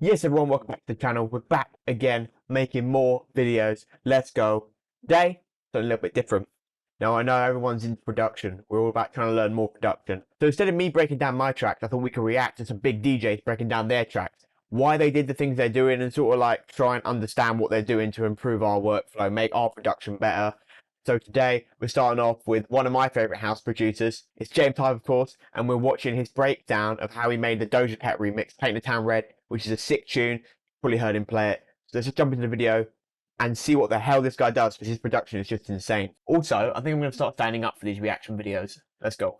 Yes, everyone, welcome back to the channel. We're back again, making more videos. Let's go. Today, something a little bit different. Now, I know everyone's into production. We're all about trying to learn more production. So instead of me breaking down my tracks, I thought we could react to some big DJs breaking down their tracks. Why they did the things they're doing and sort of like try and understand what they're doing to improve our workflow, make our production better. So today, we're starting off with one of my favourite house producers. It's James Hype, of course, and we're watching his breakdown of how he made the Doja Cat remix, Paint the Town Red, which is a sick tune. You've probably heard him play it. So let's just jump into the video and see what the hell this guy does, because his production is just insane. Also, I think I'm going to start standing up for these reaction videos. Let's go.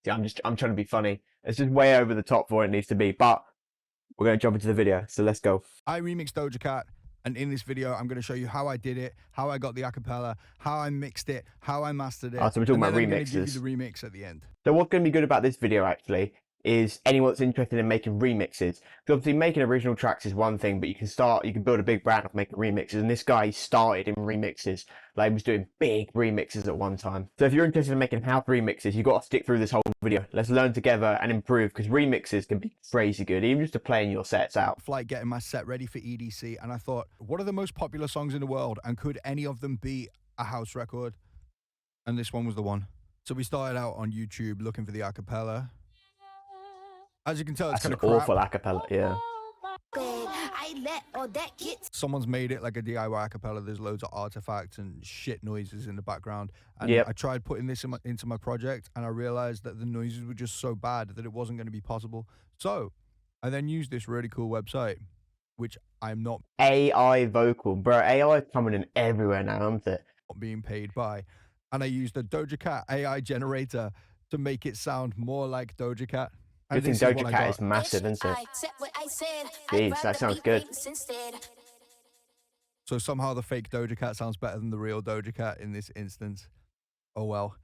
See, I'm trying to be funny. It's just way over the top for what it needs to be, but we're going to jump into the video, so let's go. I remixed Doja Cat, and in this video, I'm going to show you how I did it, how I got the acapella, how I mixed it, how I mastered it. Oh, so we're talking about remixes. I'm going to give you the remix at the end. So what's going to be good about this video, actually, is anyone that's interested in making remixes. Because obviously making original tracks is one thing, but you can build a big brand of making remixes. And this guy started in remixes. Like, he was doing big remixes at one time. So if you're interested in making house remixes, you've got to stick through this whole video. Let's learn together and improve, because remixes can be crazy good, even just to playing your sets out. Flight getting my set ready for EDC, and I thought, what are the most popular songs in the world, and could any of them be a house record? And this one was the one. So we started out on YouTube looking for the acapella. As you can tell, it's kind of awful acapella, yeah. Someone's made it like a DIY acapella. There's loads of artifacts and shit noises in the background. And yep. I tried putting this into my project, and I realized that the noises were just so bad that it wasn't going to be possible. So I then used this really cool website, which I'm not... AI vocal. Bro, AI is coming in everywhere now, isn't it? Not being paid by. And I used a Doja Cat AI generator to make it sound more like Doja Cat. Good thing Doja Cat is massive, isn't it? Jeez, that sounds good. So somehow the fake Doja Cat sounds better than the real Doja Cat in this instance. Oh well.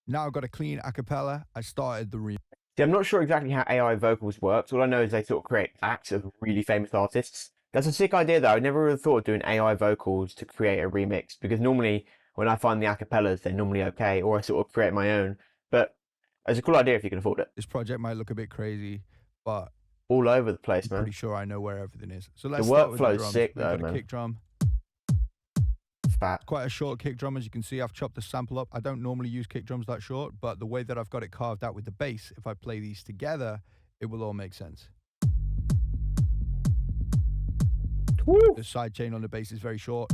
Now I've got a clean acapella. I started the remix. See, I'm not sure exactly how AI vocals works. All I know is they sort of create acts of really famous artists. That's a sick idea, though. I never really thought of doing AI vocals to create a remix, because normally when I find the acapellas, they're normally okay, or I sort of create my own. But it's a cool idea if you can afford it. This project might look a bit crazy, but all over the place, I'm man. pretty sure I know where everything is. So let's the start with the workflow's drums. sick, We've though, got man. A kick drum. Fat. Quite a short kick drum, as you can see. I've chopped the sample up. I don't normally use kick drums that short, but the way that I've got it carved out with the bass, if I play these together, it will all make sense. Woo. The side chain on the bass is very short.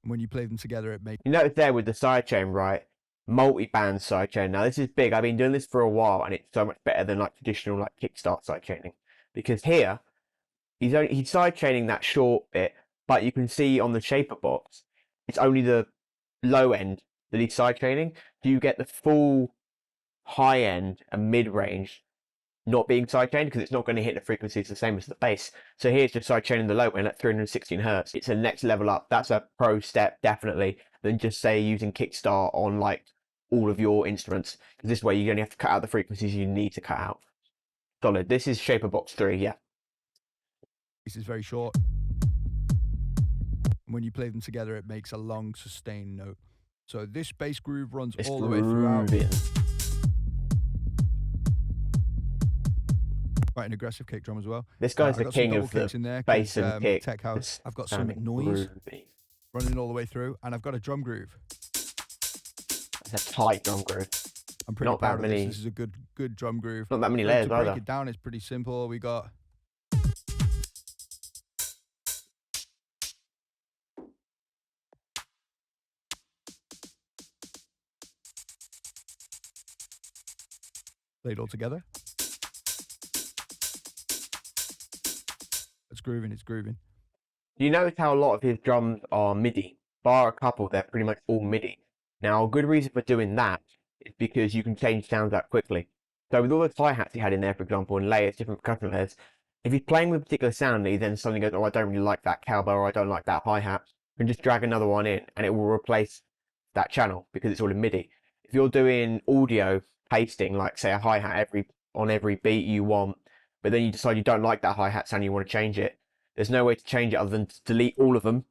When you play them together, it makes... You notice there with the side chain, right? Multi-band sidechain. Now this is big. I've been doing this for a while, and it's so much better than like traditional like kickstart sidechaining, because here he's sidechaining that short bit, but you can see on the shaper box it's only the low end that he's sidechaining. Do you get the full high end and mid range not being sidechained, because it's not going to hit the frequencies the same as the bass? So here's just sidechaining the low end at 316 hertz. It's a next level up. That's a pro step, definitely, than just say using kickstart on like all of your instruments, because this way you only have to cut out the frequencies you need to cut out. Solid. This is Shaper Box 3, yeah. This is very short. When you play them together, it makes a long sustained note. So this bass groove runs all the way throughout. Quite an aggressive kick drum as well. This guy's the king of the bass and kick. Tech house. I've got some noise running all the way through, and I've got a drum groove. It's a tight drum groove. I'm pretty proud of this. This is a good drum groove. Not that many layers either. To break it down, it's pretty simple. We got play it all together. It's grooving, it's grooving. You notice how a lot of his drums are MIDI? Bar a couple, they're pretty much all MIDI. Now, a good reason for doing that is because you can change sounds that quickly. So with all those hi-hats he had in there, for example, and layers, different percussion layers, if he's playing with a particular sound and he then suddenly goes, oh, I don't really like that cowbell, or I don't like that hi-hat, you can just drag another one in and it will replace that channel because it's all in MIDI. If you're doing audio pasting, like say a hi-hat on every beat you want, but then you decide you don't like that hi-hat sound, you want to change it, there's no way to change it other than to delete all of them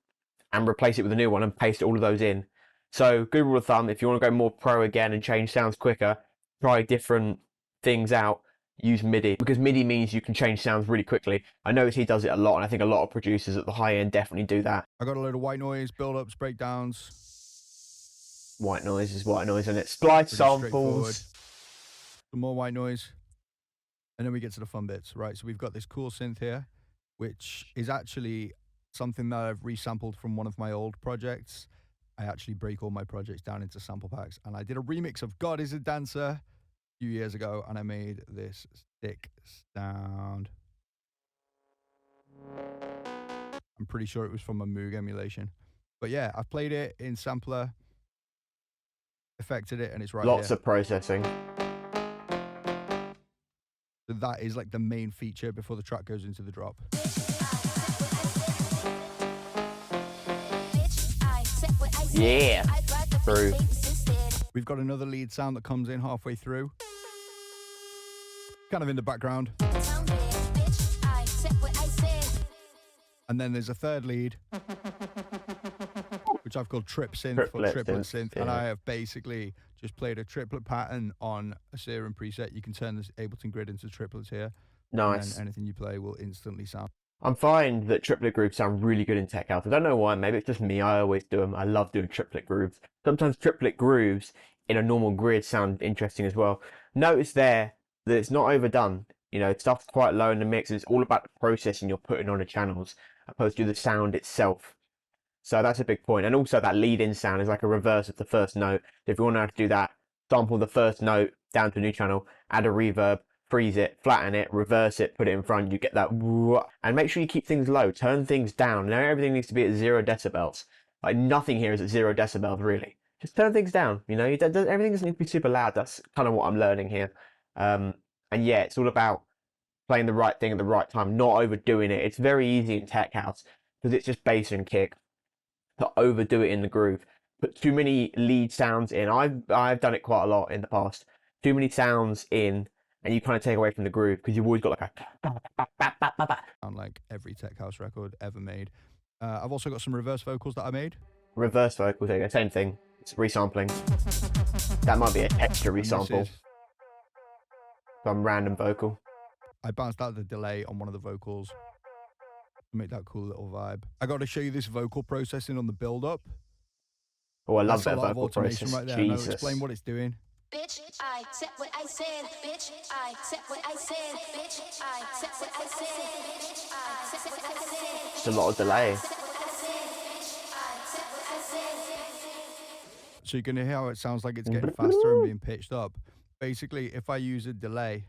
and replace it with a new one and paste all of those in. So good rule of thumb, if you want to go more pro again and change sounds quicker, try different things out, use MIDI, because MIDI means you can change sounds really quickly. I notice he does it a lot, and I think a lot of producers at the high end definitely do that. I got a load of white noise, build-ups, breakdowns. White noise is white noise, and it splice samples. Some more white noise. And then we get to the fun bits, right? So we've got this cool synth here, which is actually something that I've resampled from one of my old projects. I actually break all my projects down into sample packs, and I did a remix of God is a Dancer a few years ago, and I made this stick sound. I'm pretty sure it was from a Moog emulation. But yeah, I've played it in sampler, affected it, and it's right Lots here. of processing. So that is like the main feature before the track goes into the drop. Yeah, true. We've got another lead sound that comes in halfway through, kind of in the background. And then there's a third lead, which I've called triplet synth, yeah. and I have basically just played a triplet pattern on a Serum preset. You can turn this Ableton Grid into triplets here. Nice. And then anything you play will instantly sound. I find that triplet grooves sound really good in tech house. I don't know why, maybe it's just me, I always do them. I love doing triplet grooves. Sometimes triplet grooves in a normal grid sound interesting as well. Notice there that it's not overdone. You know, stuff's quite low in the mix. It's all about the processing you're putting on the channels, opposed to the sound itself. So that's a big point. And also that lead-in sound is like a reverse of the first note. So if you want to know how to do that, sample the first note down to a new channel, add a reverb, freeze it, flatten it, reverse it, put it in front, you get that. And make sure you keep things low, turn things down. Now everything needs to be at 0 decibels. Like nothing here is at 0 decibels really. Just turn things down, you know, everything doesn't need to be super loud. That's kind of what I'm learning here. And yeah, it's all about playing the right thing at the right time, not overdoing it. It's very easy in tech house because it's just bass and kick to overdo it in the groove. Put too many lead sounds in. I've done it quite a lot in the past. Too many sounds in, and you kind of take away from the groove because you've always got like a sound like every tech house record ever made. I've also got some reverse vocals that I made. Reverse vocals, there you go. Same thing. It's resampling. That might be a texture resample. Some random vocal. I bounced out the delay on one of the vocals to make that cool little vibe. I got to show you this vocal processing on the build-up. Oh, I love that vocal process. Right there. Jesus. Now explain what it's doing. Bitch, I said what I said. Bitch, I said what I said. Bitch, I said what I said. Bitch, I said what I said. Just a lot of delay. So you can hear how it sounds like it's getting faster and being pitched up. Basically, if I use a delay,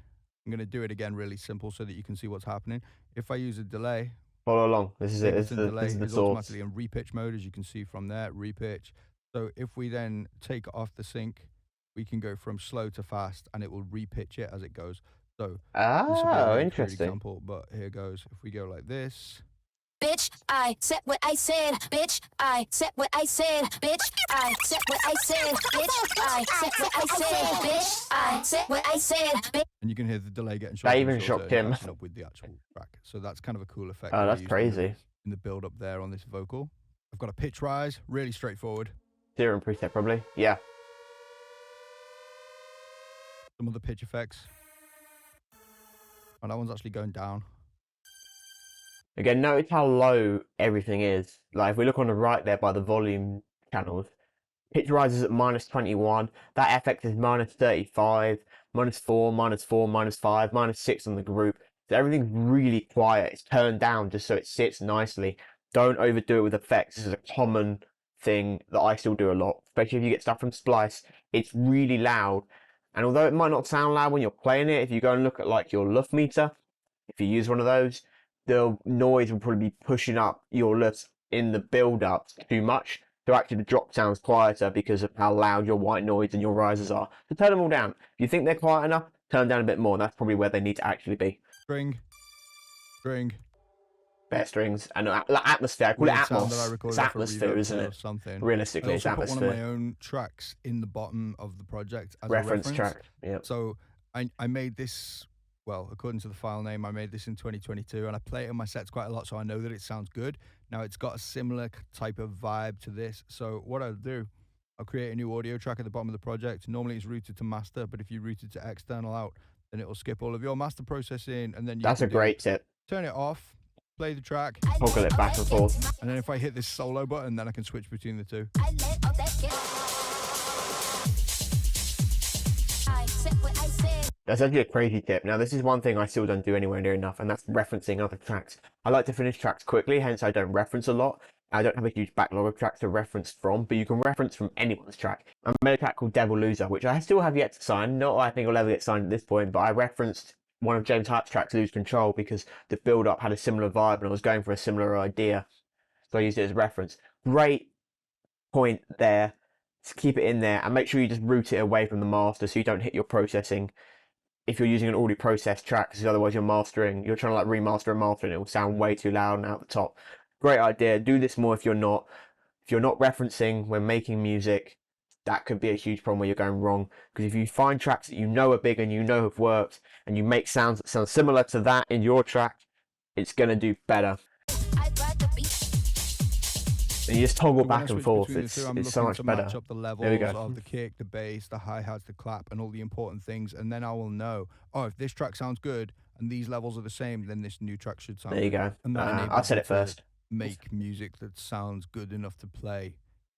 I'm going to do it again really simple so that you can see what's happening. If I use a delay, follow along. This is it. This is the source. Automatically in repitch mode, as you can see from there, repitch. So if we then take it off the sync, we can go from slow to fast, and it will repitch it as it goes. So interesting. Example, but here goes. If we go like this. Bitch, I said what I said. Bitch, I said what I said. Bitch, I said what I said. Bitch, I said what I said. Bitch, I said what I said. And you can hear the delay getting shorter. That even shocked him. Up with the actual track. So that's kind of a cool effect. Oh, that's crazy. In the build up there on this vocal. I've got a pitch rise, really straightforward. Serum preset probably. Yeah. Some other pitch effects. And that one's actually going down. Again, notice how low everything is. Like if we look on the right there by the volume channels, pitch rises at -21. That FX is -35, -4, -4, -5, -6 on the group. So everything's really quiet. It's turned down just so it sits nicely. Don't overdo it with effects. This is a common thing that I still do a lot, especially if you get stuff from Splice. It's really loud. And although it might not sound loud when you're playing it, if you go and look at like your LUF meter, if you use one of those, the noise will probably be pushing up your LUFs in the build-up too much. So actually the drop sounds quieter because of how loud your white noise and your risers are. So turn them all down. If you think they're quiet enough, turn down a bit more. That's probably where they need to actually be. String. Bare strings and atmosphere. I call it Atmos. It's atmosphere, isn't it? Something. Realistically, it's atmosphere. I also put one of my own tracks in the bottom of the project as reference a reference track. Yeah. So I made this, well, according to the file name, I made this in 2022, and I play it in my sets quite a lot, so I know that it sounds good. Now it's got a similar type of vibe to this. So what I'll do, I'll create a new audio track at the bottom of the project. Normally it's routed to master, but if you route it to external out, then it'll skip all of your master processing, and then you That's can a great tip. turn it off, play the track, Toggle it back and forth. and then if I hit this solo button, then I can switch between the two. That's actually a crazy tip. Now, this is one thing I still don't do anywhere near enough, and that's referencing other tracks. I like to finish tracks quickly, hence I don't reference a lot. I don't have a huge backlog of tracks to reference from, but you can reference from anyone's track. I made a track called Devil Loser, which I still have yet to sign. Not I think will ever get signed at this point, but I referenced one of James Hype's tracks, Lose Control, because the build-up had a similar vibe and I was going for a similar idea. So I used it as a reference. Great point there. Just keep it in there and make sure you just route it away from the master so you don't hit your processing if you're using an already processed track, because otherwise you're trying to like remaster and master and it will sound way too loud and out the top. Great idea. Do this more if you're not referencing when making music. That could be a huge problem where you're going wrong, because if you find tracks that you know are big and you know have worked and you make sounds that sound similar to that in your track, it's going to do better. And you just toggle back and forth. It's so much better. Match up the levels There we go. of the kick, the bass, the hi-hats, the clap, and all the important things, and then I will know, oh, if this track sounds good and these levels are the same, then this new track should sound There you good. go. And that I enables said me it to first. make music that sounds good enough to play,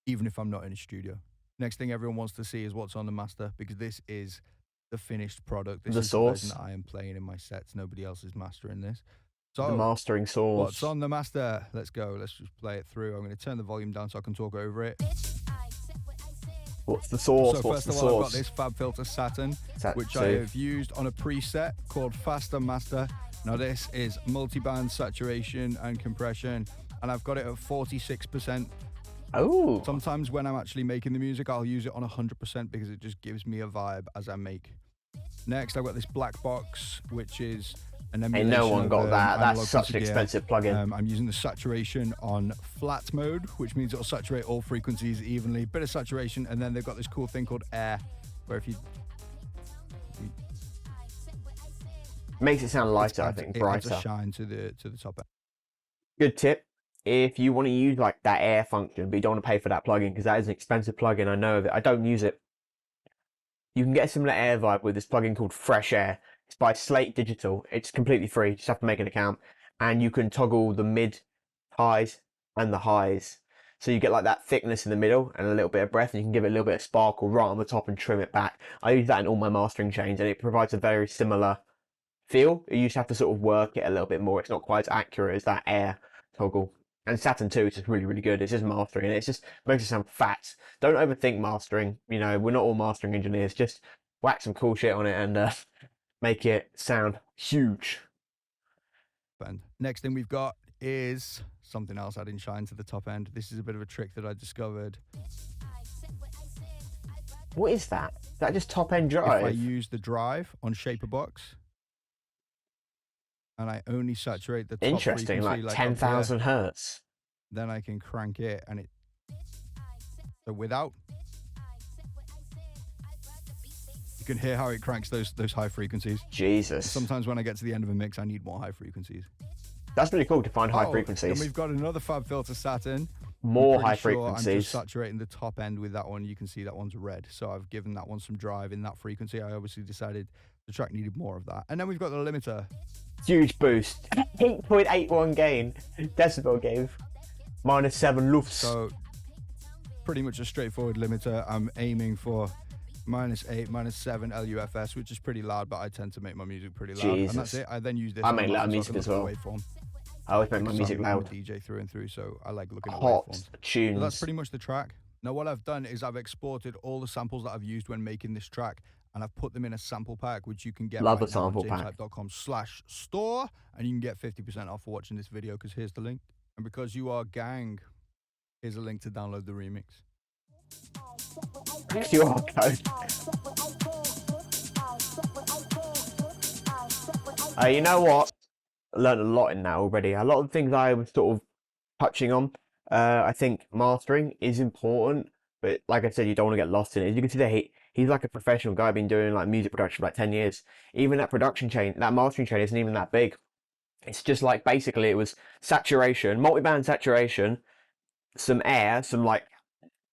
even if I'm not in a studio. Next thing everyone wants to see is what's on the master, because this is the finished product. This The is source. the version that I am playing in my sets. Nobody else is mastering this. So The mastering source. what's on the master? Let's go. Let's just play it through. I'm going to turn the volume down so I can talk over it. What's the source? So What's first the of all, I've got source? this Fab Filter Saturn, Sat which 2. I have used on a preset called Faster Master. Now this is multi-band saturation and compression, and I've got it at 46%. Oh. Sometimes when I'm actually making the music, I'll use it on 100% because it just gives me a vibe as I make. Next, I've got this black box, which is an Ain't emulation no one of, got that. That's analog such an piece of gear. expensive plugin. I'm using the saturation on flat mode, which means it'll saturate all frequencies evenly. Bit of saturation, and then they've got this cool thing called air, where if you Makes it sound lighter, I think, it adds brighter. a shine to the top end. Good tip. If you want to use like that air function, but you don't want to pay for that plugin because that is an expensive plugin, I know of it. I don't use it. You can get a similar air vibe with this plugin called Fresh Air. It's by Slate Digital. It's completely free. You just have to make an account, and you can toggle the mid highs and the highs. So you get like that thickness in the middle and a little bit of breath, and you can give it a little bit of sparkle right on the top and trim it back. I use that in all my mastering chains, and it provides a very similar feel. You just have to sort of work it a little bit more. It's not quite as accurate as that air toggle. And Saturn 2 is just really, really good. It's just mastering, and it just makes it sound fat. Don't overthink mastering. You know, we're not all mastering engineers. Just whack some cool shit on it and make it sound huge. Next thing we've got is something else adding shine to the top end. This is a bit of a trick that I discovered. What is that? Is that just top end If I drive? use the drive on Shaperbox, and I only saturate the top Interesting, frequency, like up here, 10,000 hertz. then I can crank it, and it. So without, you can hear how it cranks those high frequencies. Jesus. Sometimes when I get to the end of a mix, I need more high frequencies. That's really cool to find high And frequencies. we've got another Fab Filter Saturn. More I'm high pretty sure I'm frequencies. just saturating the top end with that one. You can see that one's red. So I've given that one some drive in that frequency. I obviously decided the track needed more of that. And then we've got the limiter. Huge boost. 8.81 gain. Decibel gain. -7 lufs. So pretty much a straightforward limiter. I'm aiming for -8, -7 LUFS, which is pretty loud, but I tend to make my music pretty loud. Jesus. And that's it. I then use this. I on make the loud master so I music can as look at the waveform. I always make my Because music I'm a loud. DJ through and through, so I like looking at Hot waveforms. tunes. So that's pretty much the track. Now what I've done is I've exported all the samples that I've used when making this track, and I've put them in a sample pack, which you can get Love right a now sample on pack. jameshype.com/store, and you can get 50% off for watching this video, because here's the link. And because you are gang, here's a link to download the remix. QR code. You know what? I learned a lot in that already. A lot of things I was sort of touching on. I think mastering is important, but like I said, you don't want to get lost in it. As you can see there, he's like a professional guy, been doing like music production for like 10 years. Even that production chain, that mastering chain isn't even that big. It's just like basically it was saturation, multi-band saturation, some air, some like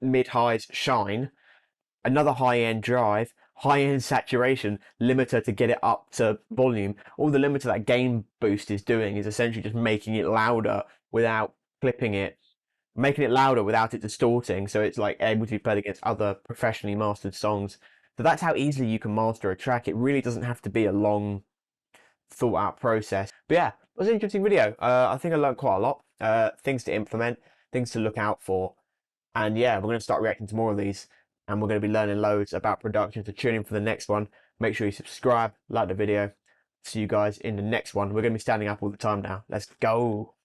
mid-highs shine, another high-end drive, high-end saturation limiter to get it up to volume. All the limiter that gain boost is doing is essentially just making it louder without clipping it, making it louder without it distorting, so it's like able to be played against other professionally mastered songs. So that's how easily you can master a track. It really doesn't have to be a long, thought out process. But yeah, it was an interesting video. I think I learned quite a lot. Things to implement, things to look out for. And yeah, we're going to start reacting to more of these. And we're going to be learning loads about production. So tune in for the next one. Make sure you subscribe, like the video. See you guys in the next one. We're going to be standing up all the time now. Let's go.